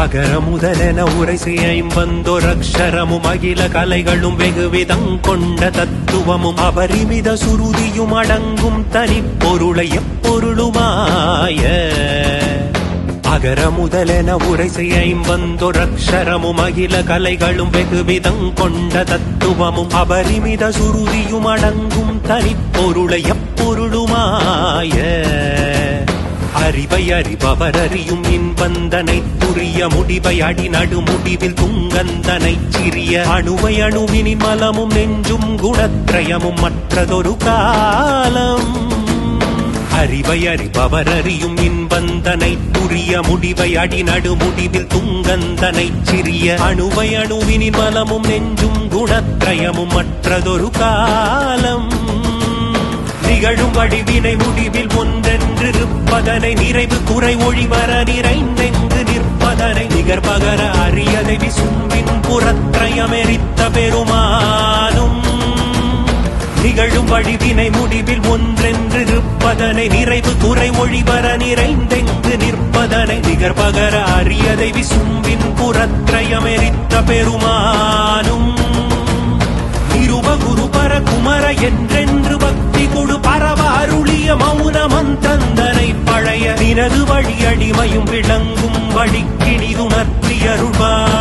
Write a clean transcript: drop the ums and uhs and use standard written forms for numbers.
அகர முதலென உரைசை ஐம்பந்தொரக்ஷரமும் அகில கலைகளும் வெகுவிதங் கொண்ட தத்துவமும் அபரிமித சுருதியும் அடங்கும் தனிப்பொருளை எப்பொருளுமாய அகர முதலென உரைசை ஐம்பந்தொரக்ஷரமும் அகில கலைகளும் வெகுவிதங் கொண்ட தத்துவமும் அபரிமித சுருதியும் அடங்கும் தனிப்பொருளை எப்பொருளுமாய அறிவை அறிபவர் அறியும் இன்பந்தனை புரிய முடிவை அடி நடு முடிவில் துங்கந்தனை சிறிய அணுவை அணுவினின் மலமும் நெஞ்சும் குணத்ரயமும் மற்றதொரு காலம் அறிவை அறிபவர் அறியும் இன்பந்தனை புரிய முடிவை அடி நடு முடிவில் துங்கந்தனை சிறிய அணுவை அணுவினின் மலமும் நெஞ்சும் குணத்ரயமும் மற்றதொரு காலம் நிகழும் வடிவினை முடிவில் ஒன்றென்றிருப்பதனை நிறைவு குறை ஒழிவர நிறைந்தெங்கு நிற்பதனை நிகர்பகர அறியதை விசும்பின் புறத்ரயமெரித்த பெருமானும் நிகழும் வடிவினை முடிவில் ஒன்றென்றிருப்பதனை நிறைவு குறை ஒழிவர நிறைந்தெங்கு நிற்பதனை நிகர்பகர அறியதை விசும்பின் புறத்ரயமெரித்த பெருமானும் குரு பர குமர என்றென்று பக்தி கொடு பரவ அருளிய மௌன மந்தந்தனை பழைய நினது வழி அடிமையும் விளங்கும் வழிக்கினிதுணர்த்தி அருள்வார்.